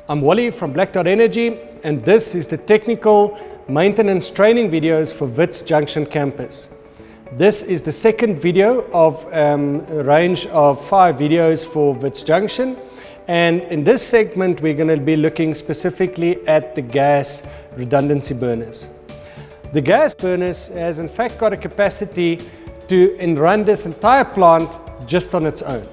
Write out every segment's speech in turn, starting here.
I'm Wally from Black Dot Energy, and this is the technical maintenance training videos for WITS Junction campus. This is the second video of a range of 5 videos for WITS Junction, and in this segment we're going to be looking specifically at the gas redundancy burners. The gas burners has in fact got a capacity to run this entire plant just on its own.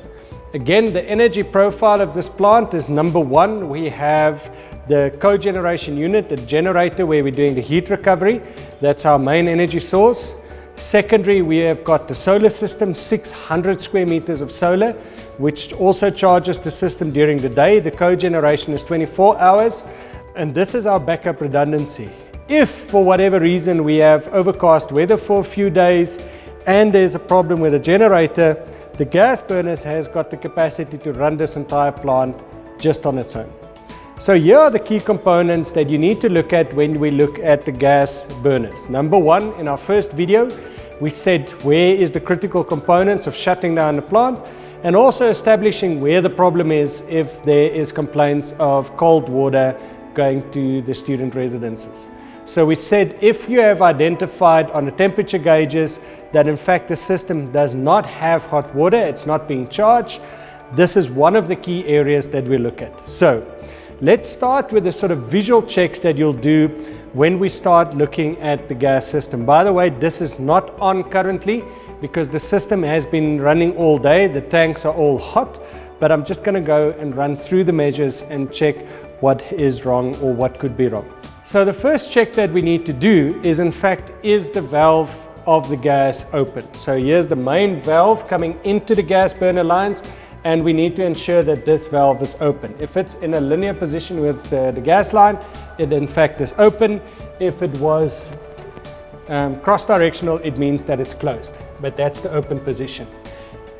Again, the energy profile of this plant is number 1. We have the cogeneration unit, the generator where we're doing the heat recovery. That's our main energy source. Secondary, we have got the solar system, 600 square meters of solar, which also charges the system during the day. The cogeneration is 24 hours. And this is our backup redundancy. If for whatever reason we have overcast weather for a few days and there's a problem with the generator, the gas burners has got the capacity to run this entire plant just on its own. So here are the key components that you need to look at when we look at the gas burners. Number 1, in our first video, we said where is the critical components of shutting down the plant, and also establishing where the problem is if there is complaints of cold water going to the student residences. So we said if you have identified on the temperature gauges that in fact the system does not have hot water, it's not being charged, this is one of the key areas that we look at. So let's start with the sort of visual checks that you'll do when we start looking at the gas system. By the way, this is not on currently because the system has been running all day. The tanks are all hot, but I'm just going to go and run through the measures and check what is wrong or what could be wrong. So the first check that we need to do is in fact, is the valve of the gas open? So here's the main valve coming into the gas burner lines, and we need to ensure that this valve is open. If it's in a linear position with the gas line, it in fact is open. If it was cross-directional, it means that it's closed, but that's the open position.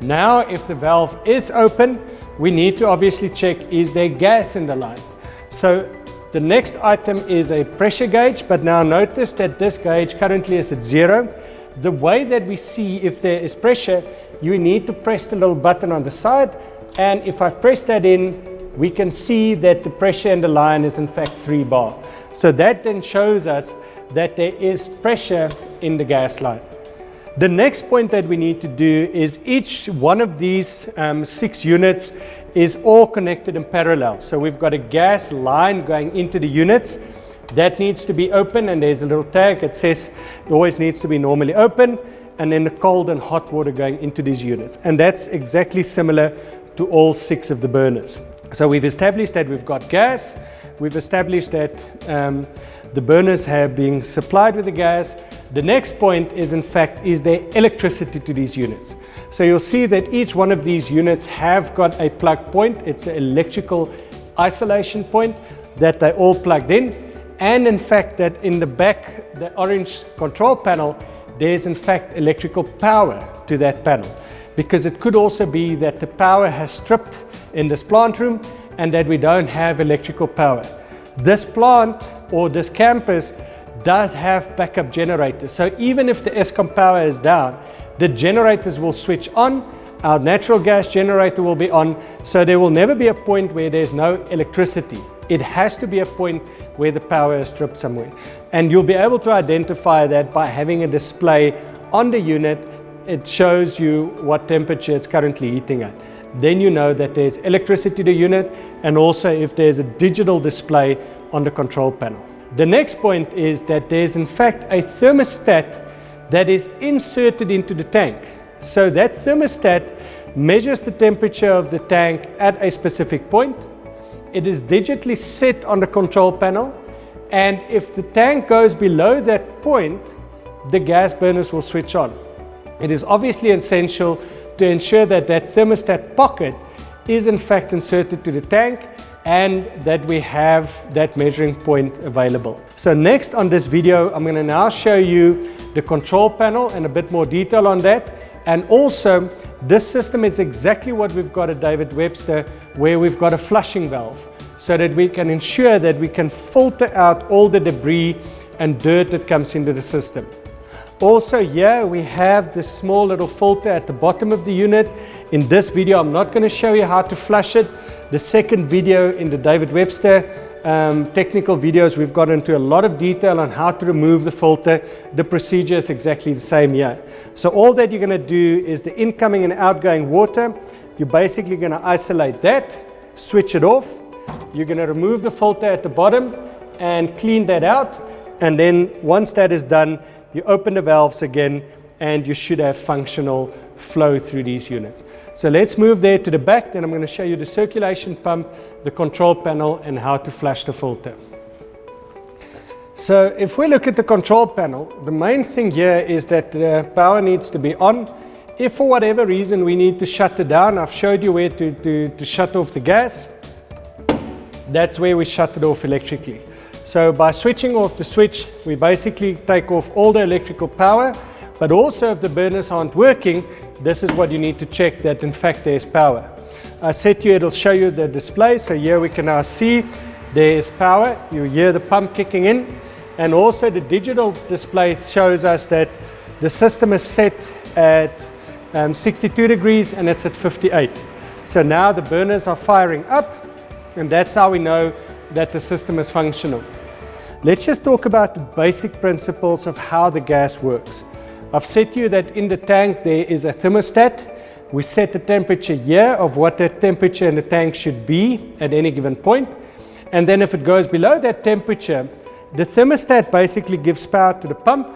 Now, if the valve is open, we need to obviously check, is there gas in the line? So the next item is a pressure gauge, but now notice that this gauge currently is at 0. The way that we see if there is pressure, you need to press the little button on the side, and if I press that in, we can see that the pressure in the line is in fact 3 bar. So that then shows us that there is pressure in the gas line. The next point that we need to do is each one of these 6 units is all connected in parallel. So we've got a gas line going into the units. That needs to be open, and there's a little tag that says it always needs to be normally open, and then the cold and hot water going into these units. And that's exactly similar to all 6 of the burners. So we've established that we've got gas. We've established that the burners have been supplied with the gas. The next point is in fact, is there electricity to these units? So you'll see that each one of these units have got a plug point. It's an electrical isolation point that they all plugged in. And in fact that in the back, the orange control panel, there's in fact electrical power to that panel. Because it could also be that the power has stripped in this plant room and that we don't have electrical power. This plant or this campus does have backup generators. So even if the Eskom power is down, the generators will switch on, our natural gas generator will be on, so there will never be a point where there's no electricity. It has to be a point where the power is stripped somewhere. And you'll be able to identify that by having a display on the unit. It shows you what temperature it's currently heating at. Then you know that there's electricity to the unit, and also if there's a digital display on the control panel. The next point is that there's in fact a thermostat that is inserted into the tank. So that thermostat measures the temperature of the tank at a specific point. It is digitally set on the control panel, and if the tank goes below that point, the gas burners will switch on. It is obviously essential to ensure that that thermostat pocket is in fact inserted to the tank and that we have that measuring point available. So next on this video, I'm going to now show you the control panel and a bit more detail on that. And also, this system is exactly what we've got at David Webster, where we've got a flushing valve, so that we can ensure that we can filter out all the debris and dirt that comes into the system. Also here we have this small little filter at the bottom of the unit. In this video I'm not going to show you how to flush it. The second video in the David Webster technical videos, we've got into a lot of detail on how to remove the filter. The procedure is exactly the same here. So all that you're going to do is the incoming and outgoing water, you're basically going to isolate that, switch it off. You're going to remove the filter at the bottom and clean that out, and then once that is done, you open the valves again and you should have functional flow through these units. So let's move there to the back, then I'm going to show you the circulation pump, the control panel, and how to flush the filter. So if we look at the control panel, the main thing here is that the power needs to be on. If for whatever reason we need to shut it down, I've showed you where to shut off the gas. That's where we shut it off electrically. So by switching off the switch, we basically take off all the electrical power, but also if the burners aren't working, this is what you need to check, that in fact there's power. I said to you it'll show you the display, so here we can now see there is power. You hear the pump kicking in, and also the digital display shows us that the system is set at 62 degrees and it's at 58. So now the burners are firing up, and that's how we know that the system is functional. Let's just talk about the basic principles of how the gas works. I've said to you that in the tank there is a thermostat. We set the temperature here of what that temperature in the tank should be at any given point. And then if it goes below that temperature, the thermostat basically gives power to the pump.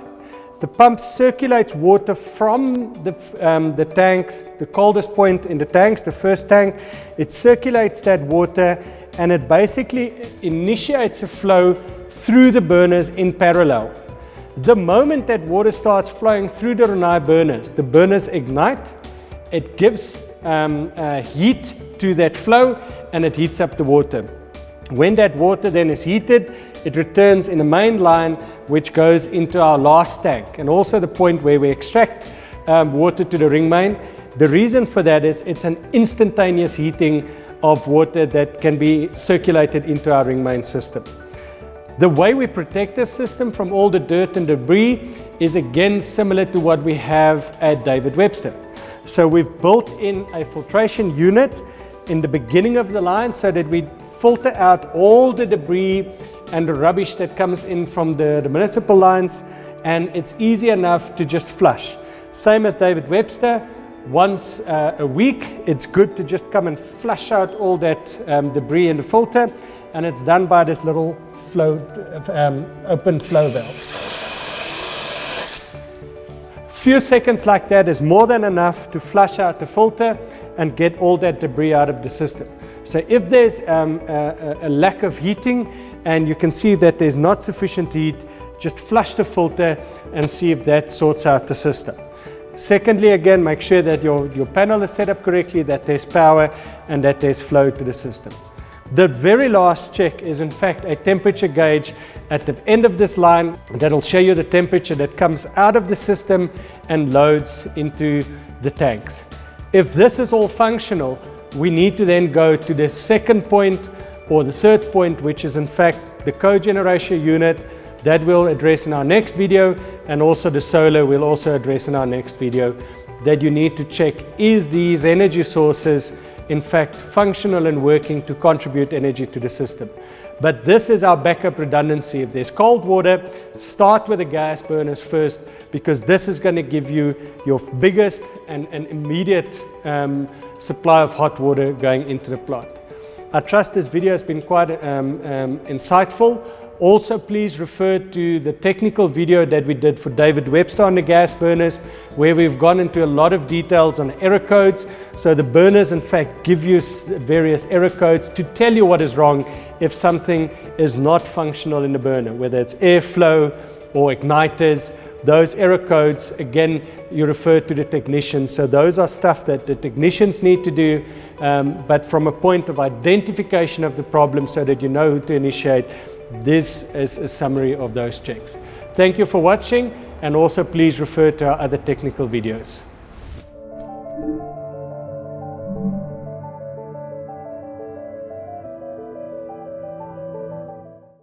The pump circulates water from the tanks, the coldest point in the tanks, the first tank. It circulates that water and it basically initiates a flow through the burners in parallel. The moment that water starts flowing through the RENNAI burners, the burners ignite, it gives heat to that flow and it heats up the water. When that water then is heated, it returns in a main line which goes into our last tank, and also the point where we extract water to the ring main. The reason for that is it's an instantaneous heating of water that can be circulated into our ring main system. The way we protect the system from all the dirt and debris is again similar to what we have at David Webster. So we've built in a filtration unit in the beginning of the line so that we filter out all the debris and the rubbish that comes in from the municipal lines, and it's easy enough to just flush. Same as David Webster, once a week it's good to just come and flush out all that debris in the filter, and it's done by this little open flow valve. Few seconds like that is more than enough to flush out the filter and get all that debris out of the system. So if there's a lack of heating and you can see that there's not sufficient heat, just flush the filter and see if that sorts out the system. Secondly, again, make sure that your panel is set up correctly, that there's power and that there's flow to the system. The very last check is in fact a temperature gauge at the end of this line that'll show you the temperature that comes out of the system and loads into the tanks. If this is all functional, we need to then go to the second point or the third point, which is in fact the cogeneration unit that we'll address in our next video, and also the solar we'll also address in our next video, that you need to check is these energy sources in fact functional and working to contribute energy to the system. But this is our backup redundancy. If there's cold water, start with the gas burners first, because this is going to give you your biggest and immediate supply of hot water going into the plant. I trust this video has been quite insightful. Also, please refer to the technical video that we did for David Webster on the gas burners, where we've gone into a lot of details on error codes. So the burners in fact give you various error codes to tell you what is wrong if something is not functional in the burner, whether it's airflow or igniters. Those error codes, again, you refer to the technicians. So those are stuff that the technicians need to do, but from a point of identification of the problem so that you know who to initiate. This is a summary of those checks. Thank you for watching, and also please refer to our other technical videos.